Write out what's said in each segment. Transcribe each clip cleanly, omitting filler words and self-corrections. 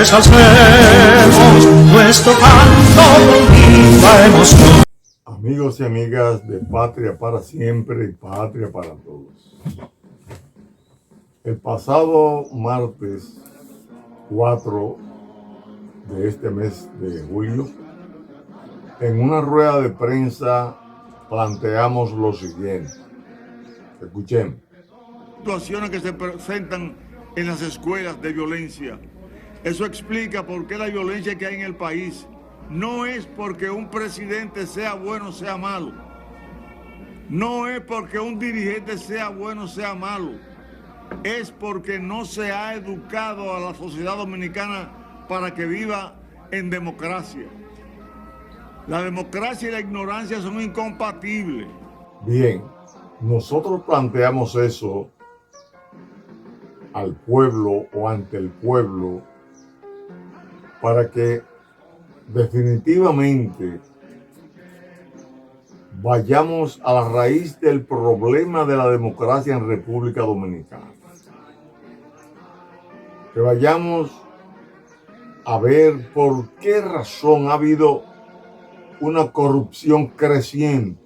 ensalcemos nuestro canto con viva emoción. Amigos y amigas de Patria para Siempre y Patria para Todos. El pasado martes 4 de este mes de julio, en una rueda de prensa planteamos lo siguiente. Escuchemos. Situaciones que se presentan en las escuelas de violencia. Eso explica por qué la violencia que hay en el país no es porque un presidente sea bueno o sea malo. No es porque un dirigente sea bueno o sea malo. Es porque no se ha educado a la sociedad dominicana para que viva en democracia. La democracia y la ignorancia son incompatibles. Bien, nosotros planteamos eso al pueblo o ante el pueblo para que definitivamente vayamos a la raíz del problema de la democracia en República Dominicana. Que vayamos a ver por qué razón ha habido una corrupción creciente,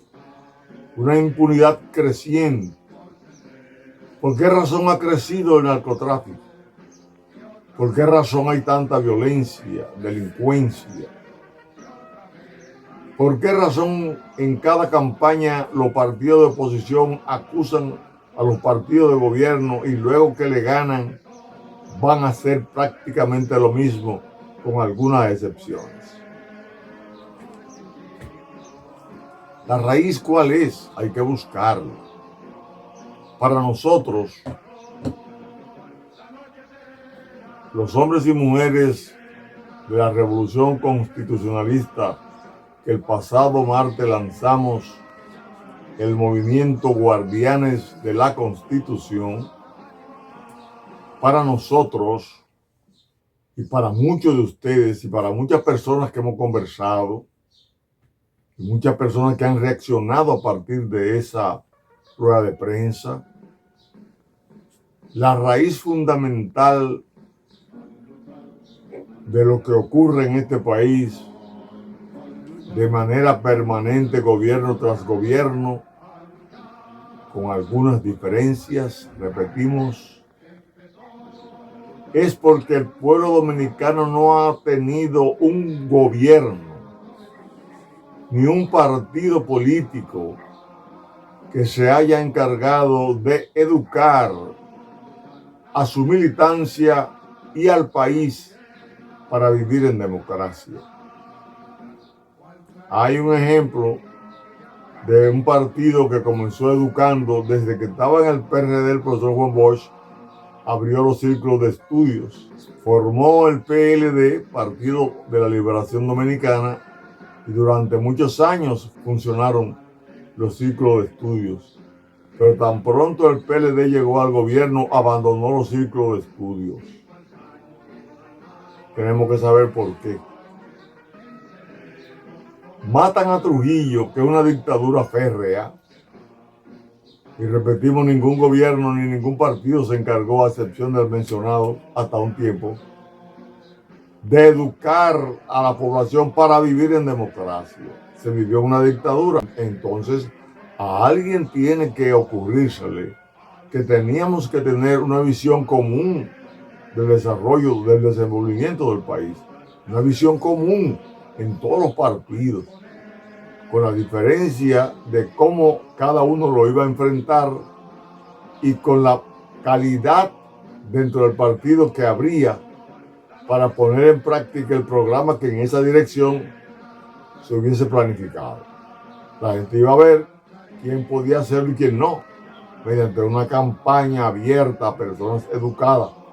una impunidad creciente. ¿Por qué razón ha crecido el narcotráfico? ¿Por qué razón hay tanta violencia, delincuencia? ¿Por qué razón en cada campaña los partidos de oposición acusan a los partidos de gobierno y luego que le ganan van a hacer prácticamente lo mismo con algunas excepciones? ¿La raíz cuál es? Hay que buscarla. Para nosotros, los hombres y mujeres de la Revolución Constitucionalista, que el pasado martes lanzamos el movimiento Guardianes de la Constitución, para nosotros y para muchos de ustedes y para muchas personas que hemos conversado y muchas personas que han reaccionado a partir de esa rueda de prensa, la raíz fundamental de lo que ocurre en este país de manera permanente, gobierno tras gobierno, con algunas diferencias, repetimos, es porque el pueblo dominicano no ha tenido un gobierno ni un partido político que se haya encargado de educar a su militancia y al país para vivir en democracia. Hay un ejemplo de un partido que comenzó educando desde que estaba en el PRD. El profesor Juan Bosch abrió los círculos de estudios, formó el PLD, Partido de la Liberación Dominicana, y durante muchos años funcionaron los círculos de estudios. Pero tan pronto el PLD llegó al gobierno, abandonó los círculos de estudios. Tenemos que saber por qué. Matan a Trujillo, que es una dictadura férrea, y repetimos, ningún gobierno ni ningún partido se encargó, a excepción del mencionado hasta un tiempo, de educar a la población para vivir en democracia. Se vivió una dictadura. Entonces, a alguien tiene que ocurrírsele que teníamos que tener una visión común del desarrollo, del desenvolvimiento del país. Una visión común en todos los partidos, con la diferencia de cómo cada uno lo iba a enfrentar y con la calidad dentro del partido que habría para poner en práctica el programa que en esa dirección se hubiese planificado. La gente iba a ver quién podía hacerlo y quién no, mediante una campaña abierta a personas educadas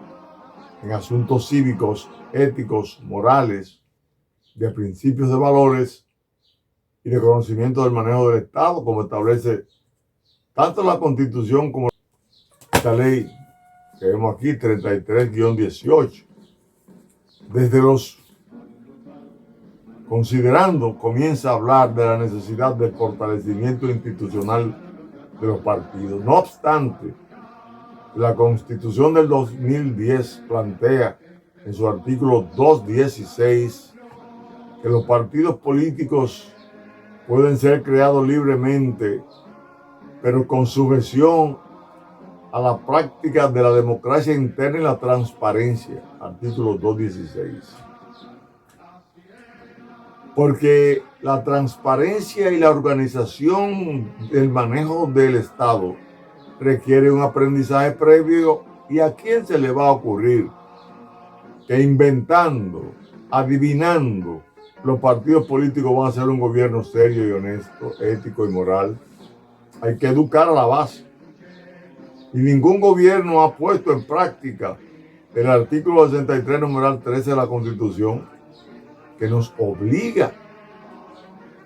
en asuntos cívicos, éticos, morales, de principios de valores y de conocimiento del manejo del Estado, como establece tanto la Constitución como esta ley que vemos aquí, 33-18. Considerando, comienza a hablar de la necesidad de fortalecimiento institucional de los partidos. No obstante, la Constitución del 2010 plantea en su artículo 216, que los partidos políticos pueden ser creados libremente, pero con sujeción a la práctica de la democracia interna y la transparencia. Artículo 216. Porque la transparencia y la organización del manejo del Estado requiere un aprendizaje previo, y a quién se le va a ocurrir que inventando, adivinando, los partidos políticos van a hacer un gobierno serio y honesto, ético y moral. Hay que educar a la base. Y ningún gobierno ha puesto en práctica el artículo 63, numeral 13 de la Constitución, que nos obliga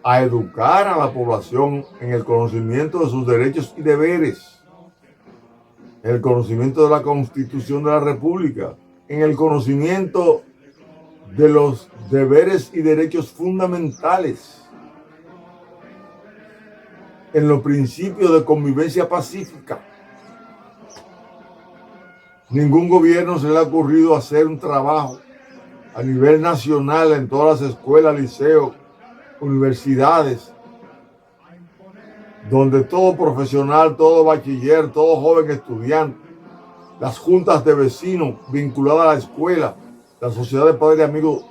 a educar a la población en el conocimiento de sus derechos y deberes, en el conocimiento de la Constitución de la República, en el conocimiento de los deberes y derechos fundamentales, en los principios de convivencia pacífica. Ningún gobierno se le ha ocurrido hacer un trabajo a nivel nacional en todas las escuelas, liceos, universidades, donde todo profesional, todo bachiller, todo joven estudiante, las juntas de vecinos vinculadas a la escuela, la sociedad de padres y amigos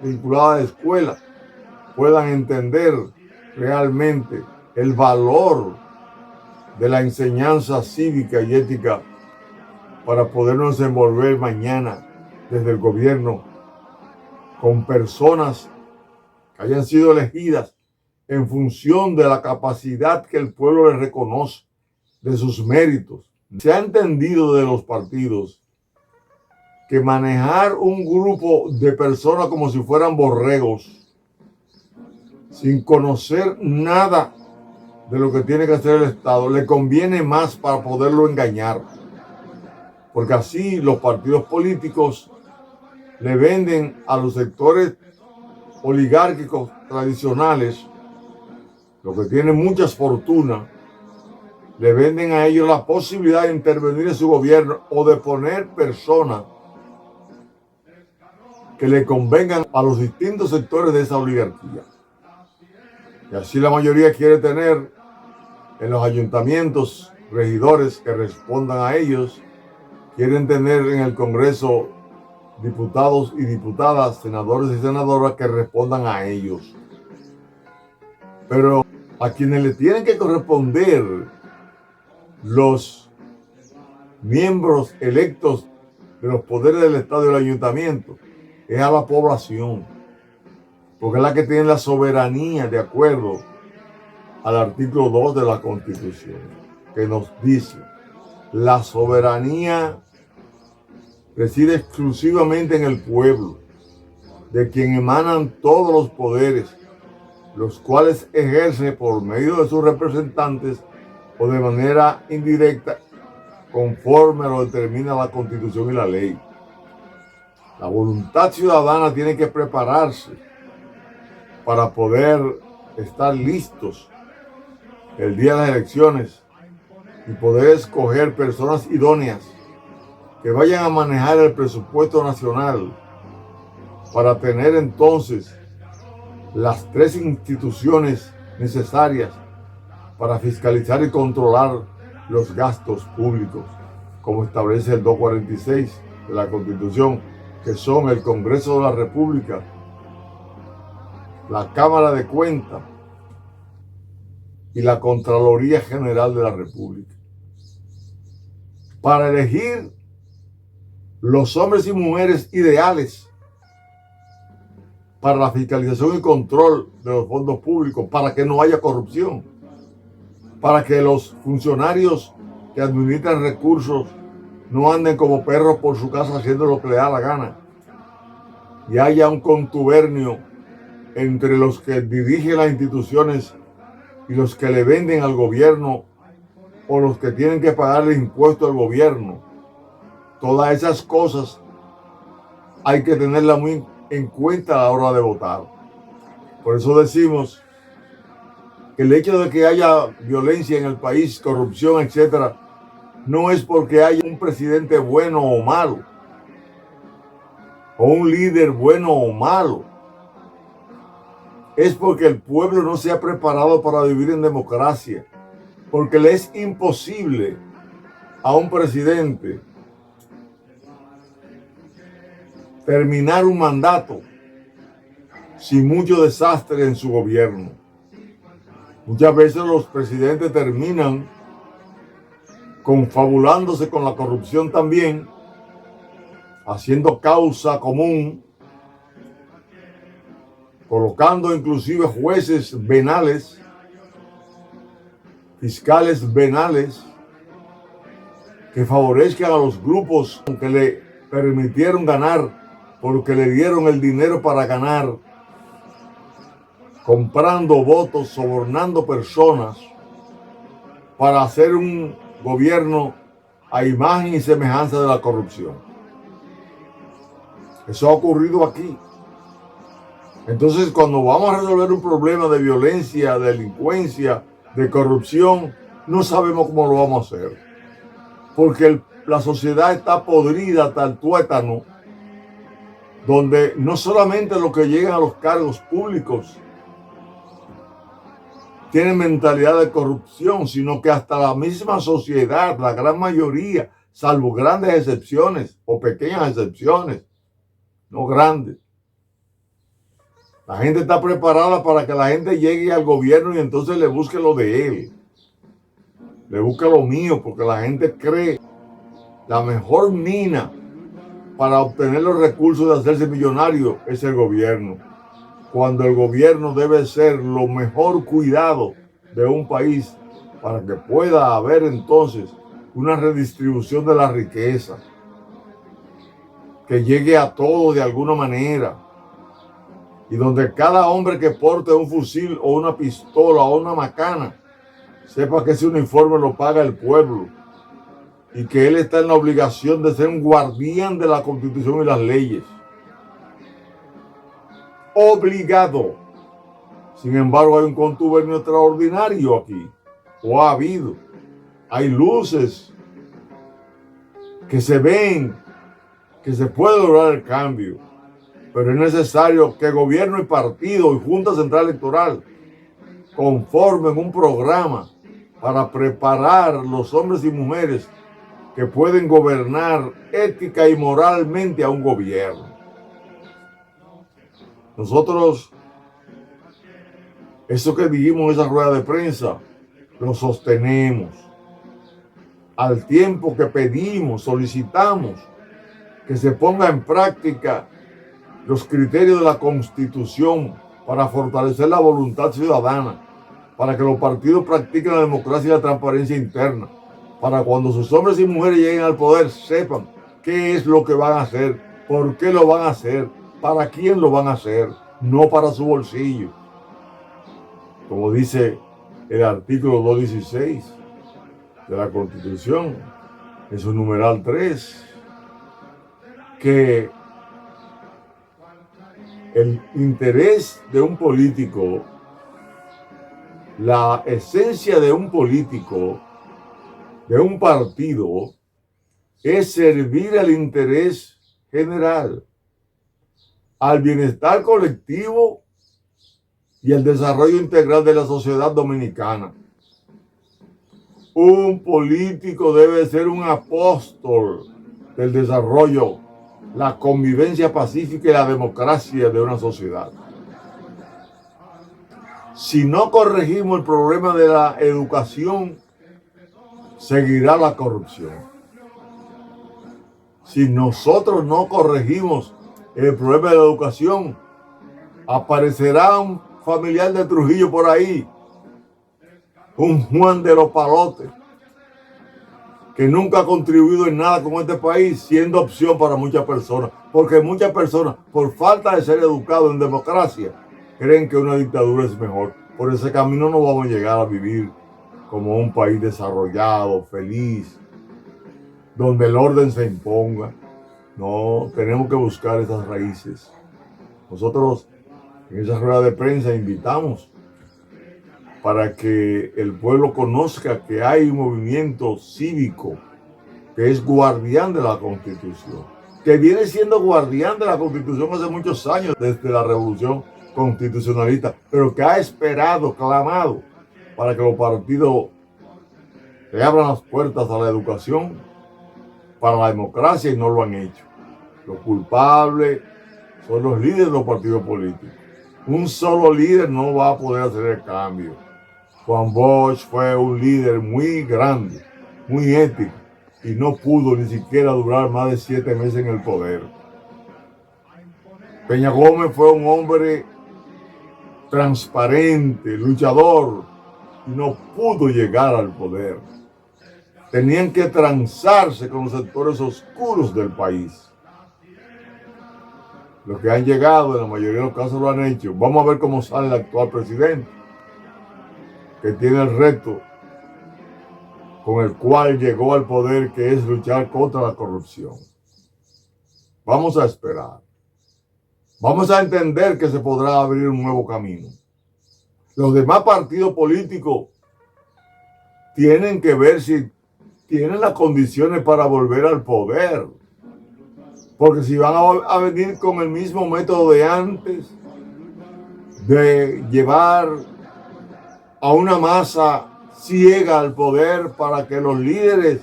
vinculada a la escuela, puedan entender realmente el valor de la enseñanza cívica y ética para podernos desenvolver mañana desde el gobierno con personas que hayan sido elegidas en función de la capacidad que el pueblo les reconoce, de sus méritos. Se ha entendido de los partidos que manejar un grupo de personas como si fueran borregos, sin conocer nada de lo que tiene que hacer el Estado, le conviene más para poderlo engañar. Porque así los partidos políticos le venden a los sectores oligárquicos tradicionales, los que tienen muchas fortunas, le venden a ellos la posibilidad de intervenir en su gobierno o de poner personas que le convengan a los distintos sectores de esa oligarquía. Y así la mayoría quiere tener en los ayuntamientos regidores que respondan a ellos, quieren tener en el Congreso diputados y diputadas, senadores y senadoras que respondan a ellos. Pero a quienes le tienen que corresponder los miembros electos de los poderes del Estado y del ayuntamiento es a la población, porque es la que tiene la soberanía de acuerdo al artículo 2 de la Constitución, que nos dice: la soberanía reside exclusivamente en el pueblo, de quien emanan todos los poderes, los cuales ejerce por medio de sus representantes o de manera indirecta, conforme lo determina la Constitución y la ley. La voluntad ciudadana tiene que prepararse para poder estar listos el día de las elecciones y poder escoger personas idóneas que vayan a manejar el presupuesto nacional para tener entonces las tres instituciones necesarias para fiscalizar y controlar los gastos públicos, como establece el 246 de la Constitución, que son el Congreso de la República, la Cámara de Cuentas y la Contraloría General de la República. Para elegir los hombres y mujeres ideales para la fiscalización y control de los fondos públicos, para que no haya corrupción, para que los funcionarios que administran recursos no anden como perros por su casa haciendo lo que le da la gana, y haya un contubernio entre los que dirigen las instituciones y los que le venden al gobierno o los que tienen que pagarle impuestos al gobierno. Todas esas cosas hay que tenerlas muy en cuenta a la hora de votar. Por eso decimos que el hecho de que haya violencia en el país, corrupción, etcétera, no es porque haya un presidente bueno o malo. o un líder bueno o malo, es porque el pueblo no se ha preparado para vivir en democracia, porque le es imposible a un presidente terminar un mandato sin mucho desastre en su gobierno. Muchas veces los presidentes terminan confabulándose con la corrupción también, haciendo causa común, colocando inclusive jueces venales, fiscales venales, que favorezcan a los grupos que le permitieron ganar, porque le dieron el dinero para ganar, comprando votos, sobornando personas para hacer un gobierno a imagen y semejanza de la corrupción. Eso ha ocurrido aquí. Entonces, cuando vamos a resolver un problema de violencia, de delincuencia, de corrupción, no sabemos cómo lo vamos a hacer. Porque la sociedad está podrida hasta el tuétano, donde no solamente los que llegan a los cargos públicos tienen mentalidad de corrupción, sino que hasta la misma sociedad, la gran mayoría, salvo grandes excepciones o pequeñas excepciones, no grandes. La gente está preparada para que la gente llegue al gobierno y entonces le busque lo de él. Le busque lo mío, porque la gente cree la mejor mina para obtener los recursos de hacerse millonario es el gobierno. Cuando el gobierno debe ser lo mejor cuidado de un país para que pueda haber entonces una redistribución de la riqueza que llegue a todos de alguna manera, y donde cada hombre que porte un fusil o una pistola o una macana sepa que ese uniforme lo paga el pueblo y que él está en la obligación de ser un guardián de la Constitución y las leyes. Obligado. Sin embargo, hay un contubernio extraordinario aquí, o ha habido. Hay luces que se ven, que se puede lograr el cambio, pero es necesario que gobierno y partido y Junta Central Electoral conformen un programa para preparar los hombres y mujeres que pueden gobernar ética y moralmente a un gobierno. Nosotros, eso que dijimos en esa rueda de prensa, lo sostenemos. Al tiempo que pedimos, solicitamos que se ponga en práctica los criterios de la Constitución para fortalecer la voluntad ciudadana, para que los partidos practiquen la democracia y la transparencia interna, para cuando sus hombres y mujeres lleguen al poder sepan qué es lo que van a hacer, por qué lo van a hacer, para quién lo van a hacer, no para su bolsillo. Como dice el artículo 216 de la Constitución, en su numeral 3, que el interés de un político, la esencia de un político, de un partido, es servir al interés general, al bienestar colectivo y al desarrollo integral de la sociedad dominicana. Un político debe ser un apóstol del desarrollo, la convivencia pacífica y la democracia de una sociedad. Si no corregimos el problema de la educación, seguirá la corrupción. Si nosotros no corregimos el problema de la educación, aparecerá un familiar de Trujillo por ahí, un Juan de los Palotes, que nunca ha contribuido en nada con este país, siendo opción para muchas personas. Porque muchas personas, por falta de ser educados en democracia, creen que una dictadura es mejor. Por ese camino no vamos a llegar a vivir como un país desarrollado, feliz, donde el orden se imponga. No, tenemos que buscar esas raíces. Nosotros en esa rueda de prensa invitamos para que el pueblo conozca que hay un movimiento cívico que es guardián de la Constitución, que viene siendo guardián de la Constitución hace muchos años, desde la Revolución Constitucionalista, pero que ha esperado, clamado, para que los partidos le abran las puertas a la educación, para la democracia, y no lo han hecho. Los culpables son los líderes de los partidos políticos. Un solo líder no va a poder hacer el cambio. Juan Bosch fue un líder muy grande, muy ético, y no pudo ni siquiera durar más de 7 meses en el poder. Peña Gómez fue un hombre transparente, luchador, y no pudo llegar al poder. Tenían que transarse con los sectores oscuros del país. Los que han llegado, en la mayoría de los casos lo han hecho. Vamos a ver cómo sale el actual presidente, que tiene el reto con el cual llegó al poder, que es luchar contra la corrupción. Vamos a esperar. Vamos a entender que se podrá abrir un nuevo camino. Los demás partidos políticos tienen que ver si tienen las condiciones para volver al poder. Porque si van a venir con el mismo método de antes, de llevar a una masa ciega al poder para que los líderes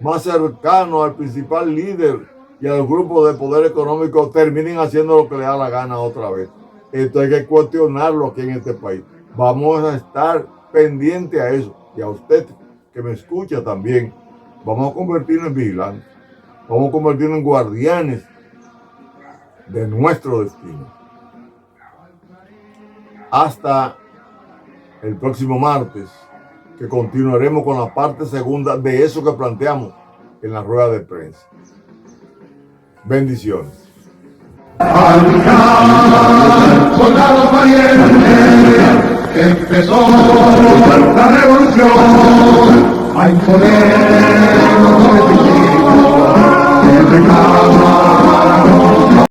más cercanos al principal líder y a los grupos de poder económico terminen haciendo lo que les da la gana otra vez. Esto hay que cuestionarlo aquí en este país. Vamos a estar pendientes a eso. Y a usted que me escucha también, vamos a convertirnos en vigilantes. Vamos a convertirnos en guardianes de nuestro destino. Hasta el próximo martes, que continuaremos con la parte segunda de eso que planteamos en la rueda de prensa. Bendiciones. Soldado valiente, empezó la revolución, hay poder